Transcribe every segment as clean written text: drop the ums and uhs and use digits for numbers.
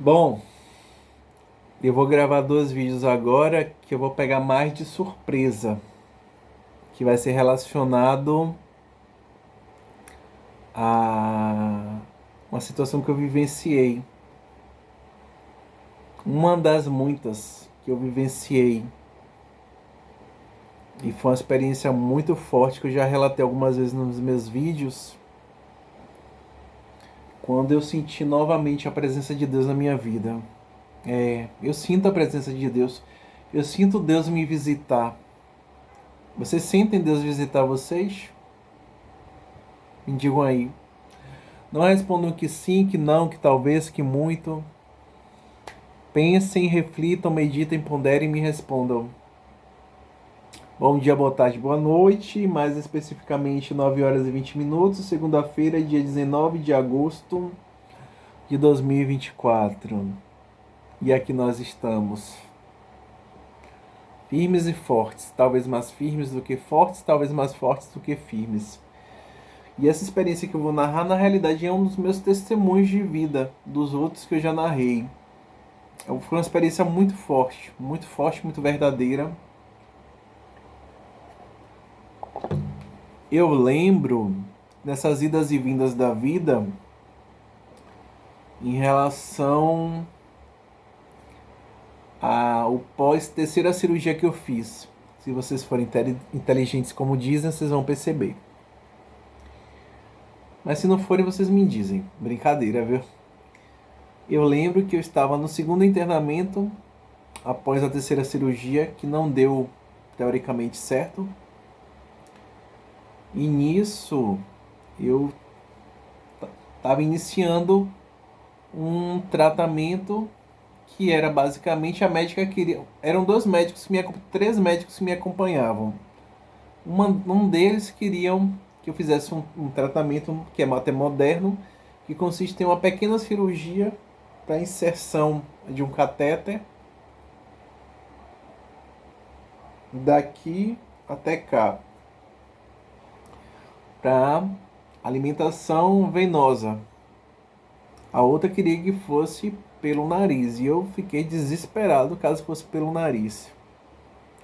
Bom, eu vou gravar dois vídeos agora que eu vou pegar mais de surpresa, que vai ser relacionado a uma situação que eu vivenciei. Uma das muitas que eu vivenciei. E foi uma experiência muito forte que eu já relatei algumas vezes nos meus vídeos. Quando eu senti novamente a presença de Deus na minha vida. Eu sinto a presença de Deus. Eu sinto Deus me visitar. Vocês sentem Deus visitar vocês? Me digam aí. Não respondam que sim, que não, que talvez, que muito. Pensem, reflitam, meditem, ponderem e me respondam. Bom dia, boa tarde, boa noite. Mais especificamente 9 horas e 20 minutos. Segunda-feira, dia 19 de agosto de 2024. E aqui nós estamos. Firmes e fortes. Talvez mais firmes do que fortes, talvez mais fortes do que firmes. E essa experiência que eu vou narrar, na realidade, é um dos meus testemunhos de vida, dos outros que eu já narrei. Foi uma experiência muito forte, muito verdadeira. Eu lembro dessas idas e vindas da vida em relação ao pós-terceira cirurgia que eu fiz. Se vocês forem inteligentes como dizem, vocês vão perceber. Mas se não forem, vocês me dizem. Brincadeira, viu? Eu lembro que eu estava no segundo internamento após a terceira cirurgia, que não deu teoricamente certo. E nisso eu estava iniciando um tratamento que era basicamente a médica queria. Eram três médicos que me acompanhavam. Um deles queriam que eu fizesse um tratamento que é até moderno, que consiste em uma pequena cirurgia para inserção de um catéter daqui até cá, para alimentação venosa. A outra queria que fosse pelo nariz e eu fiquei desesperado caso fosse pelo nariz,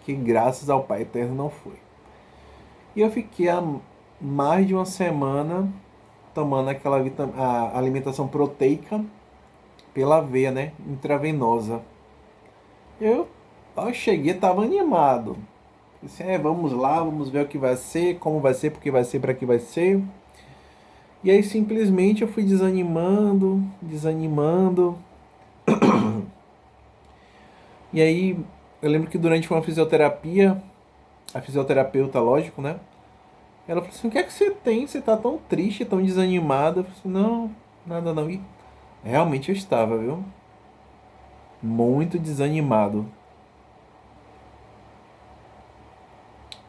que graças ao Pai Eterno não foi. E eu fiquei há mais de uma semana tomando a alimentação proteica pela veia, né, intravenosa. Eu cheguei, estava animado. Disse, vamos lá, vamos ver o que vai ser, como vai ser, porque vai ser, para que vai ser. E aí simplesmente eu fui desanimando. E aí eu lembro que durante uma fisioterapia, a fisioterapeuta, lógico, né? Ela falou assim, o que é que você tem? Você tá tão triste, tão desanimada. Eu falei assim, não, nada não. E realmente eu estava, viu? Muito desanimado.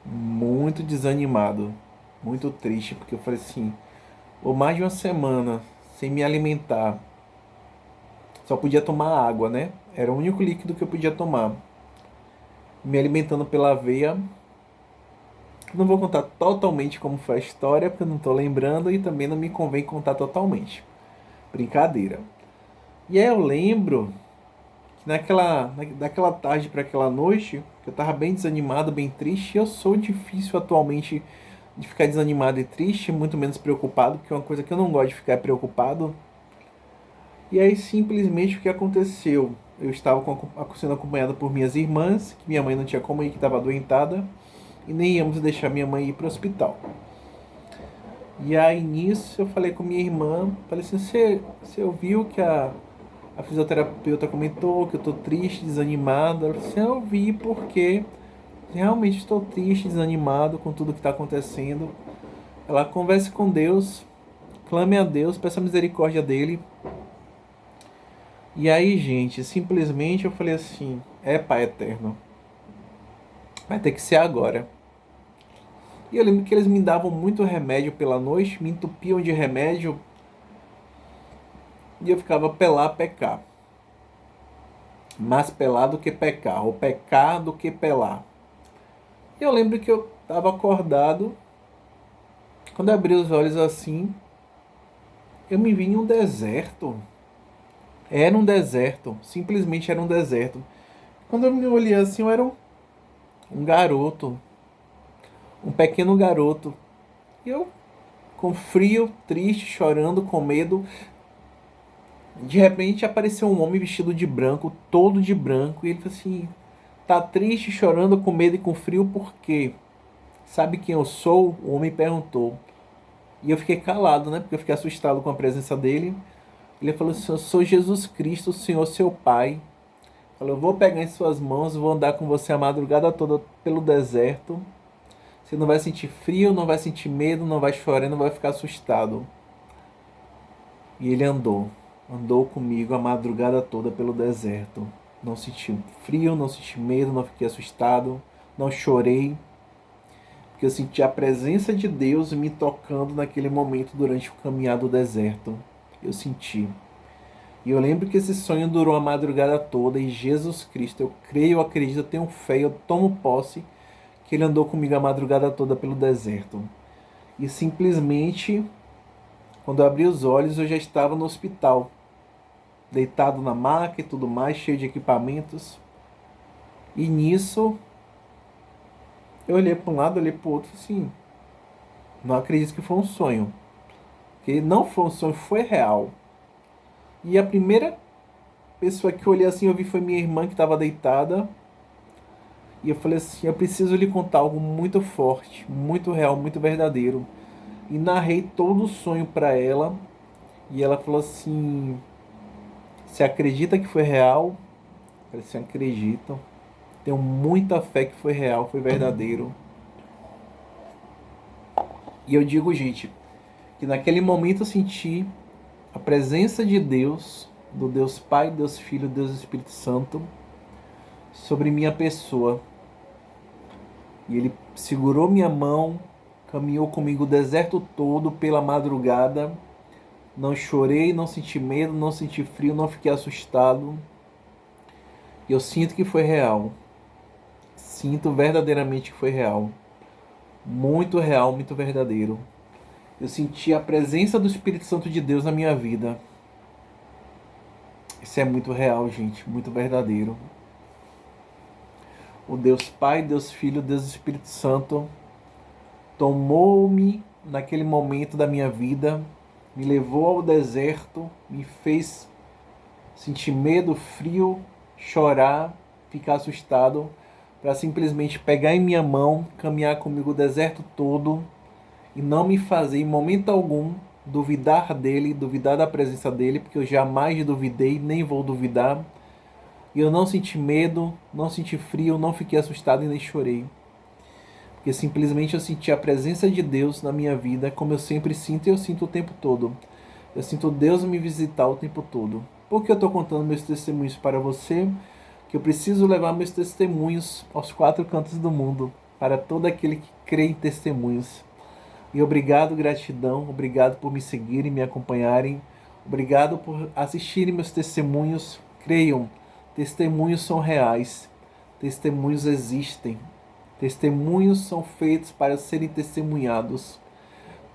Muito desanimado. Muito triste, porque eu falei assim, ou mais de uma semana sem me alimentar. Só podia tomar água, né? Era o único líquido que eu podia tomar. Me alimentando pela veia. Não vou contar totalmente como foi a história, porque eu não tô lembrando e também não me convém contar totalmente. Brincadeira. E aí eu lembro que daquela tarde para aquela noite, que eu tava bem desanimado, bem triste. Eu sou difícil atualmente de ficar desanimado e triste, muito menos preocupado, porque é uma coisa que eu não gosto de ficar preocupado. E aí simplesmente o que aconteceu? Eu estava sendo acompanhado por minhas irmãs, que minha mãe não tinha como ir, que estava adoentada, e nem íamos deixar minha mãe ir para o hospital. E aí nisso eu falei com minha irmã, falei assim, você ouviu que a fisioterapeuta comentou que eu tô triste, desanimado? Ela falou assim, eu vi porque realmente estou triste, desanimado com tudo que está acontecendo. Ela converse com Deus, clame a Deus, peça a misericórdia dele. E aí, gente, simplesmente eu falei assim, Pai Eterno, vai ter que ser agora. E eu lembro que eles me davam muito remédio pela noite, me entupiam de remédio, e eu ficava pelar, pecar. Mais pelar do que pecar, ou pecar do que pelar. E eu lembro que eu estava acordado, quando eu abri os olhos assim, eu me vi em um deserto. Era um deserto, simplesmente era um deserto. Quando eu me olhei assim, eu era um garoto, um pequeno garoto. E eu, com frio, triste, chorando, com medo, de repente apareceu um homem vestido de branco, todo de branco, e ele falou assim: tá triste, chorando, com medo e com frio, por quê? Sabe quem eu sou? O homem perguntou. E eu fiquei calado, né? Porque eu fiquei assustado com a presença dele. Ele falou assim: eu sou Jesus Cristo, o Senhor, seu Pai. Falou: eu vou pegar em suas mãos, vou andar com você a madrugada toda pelo deserto. Você não vai sentir frio, não vai sentir medo, não vai chorar, não vai ficar assustado. E ele andou comigo a madrugada toda pelo deserto. Não senti frio, não senti medo, não fiquei assustado, não chorei, porque eu senti a presença de Deus me tocando naquele momento durante o caminhar do deserto. Eu senti. E eu lembro que esse sonho durou a madrugada toda e Jesus Cristo, eu creio, eu acredito, eu tenho fé, eu tomo posse que ele andou comigo a madrugada toda pelo deserto. E simplesmente, quando eu abri os olhos, eu já estava no hospital, deitado na maca e tudo mais, cheio de equipamentos. E nisso, eu olhei para um lado, olhei para o outro, assim, não acredito que foi um sonho. Porque não foi um sonho, foi real. E a primeira pessoa que eu olhei assim, eu vi foi minha irmã que estava deitada. E eu falei assim, eu preciso lhe contar algo muito forte, muito real, muito verdadeiro. E narrei todo o sonho para ela. E ela falou assim, você acredita que foi real? Eu falei assim, acredito. Tenho muita fé que foi real, foi verdadeiro. E eu digo, gente, que naquele momento eu senti a presença de Deus, do Deus Pai, Deus Filho, Deus Espírito Santo, sobre minha pessoa. E ele segurou minha mão, caminhou comigo o deserto todo pela madrugada. Não chorei, não senti medo, não senti frio, não fiquei assustado. E eu sinto que foi real. Sinto verdadeiramente que foi real. Muito real, muito verdadeiro. Eu senti a presença do Espírito Santo de Deus na minha vida. Isso é muito real, gente, muito verdadeiro. O Deus Pai, Deus Filho, Deus Espírito Santo tomou-me naquele momento da minha vida, me levou ao deserto, me fez sentir medo, frio, chorar, ficar assustado, para simplesmente pegar em minha mão, caminhar comigo o deserto todo e não me fazer em momento algum duvidar dele, duvidar da presença dele, porque eu jamais duvidei, nem vou duvidar. E eu não senti medo, não senti frio, não fiquei assustado e nem chorei. Porque simplesmente eu senti a presença de Deus na minha vida, como eu sempre sinto e eu sinto o tempo todo. Eu sinto Deus me visitar o tempo todo. Por que eu estou contando meus testemunhos para você? Que eu preciso levar meus testemunhos aos quatro cantos do mundo, para todo aquele que crê em testemunhos. E obrigado, gratidão, obrigado por me seguirem, me acompanharem, obrigado por assistirem meus testemunhos. Creiam, testemunhos são reais, testemunhos existem, testemunhos são feitos para serem testemunhados,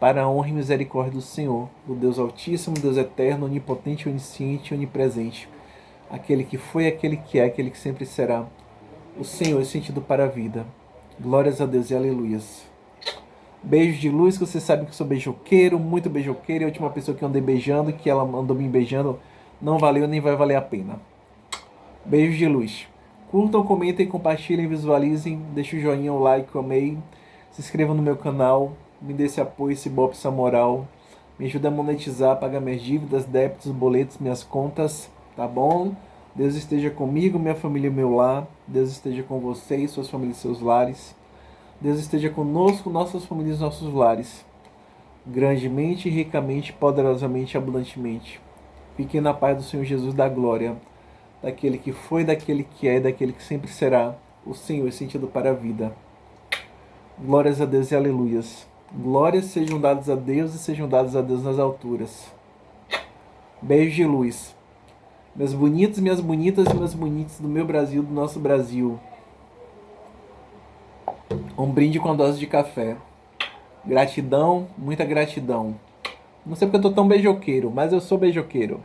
para a honra e misericórdia do Senhor, do Deus Altíssimo, Deus Eterno, Onipotente, Onisciente e Onipresente, aquele que foi, aquele que é, aquele que sempre será, o Senhor é sentido para a vida. Glórias a Deus e aleluias. Beijos de luz, que você sabe que eu sou beijoqueiro, muito beijoqueiro. E a última pessoa que eu andei beijando, que ela andou me beijando, não valeu nem vai valer a pena. Beijos de luz. Curtam, comentem, compartilhem, visualizem. Deixem o joinha, o like, o amei. Se inscrevam no meu canal. Me dê esse apoio, esse bope, essa moral. Me ajuda a monetizar, pagar minhas dívidas, débitos, boletos, minhas contas. Tá bom? Deus esteja comigo, minha família e meu lar. Deus esteja com vocês, suas famílias e seus lares. Deus esteja conosco, nossas famílias e nossos lares, grandemente, ricamente, poderosamente, abundantemente. Fiquem na paz do Senhor Jesus da glória, daquele que foi, daquele que é e daquele que sempre será, o Senhor é sentido para a vida. Glórias a Deus e aleluias. Glórias sejam dadas a Deus e sejam dadas a Deus nas alturas. Beijos de luz. Meus bonitos, minhas bonitas e meus bonitos do meu Brasil, do nosso Brasil. Um brinde com a dose de café. Gratidão, muita gratidão. Não sei porque eu tô tão beijoqueiro, mas eu sou beijoqueiro.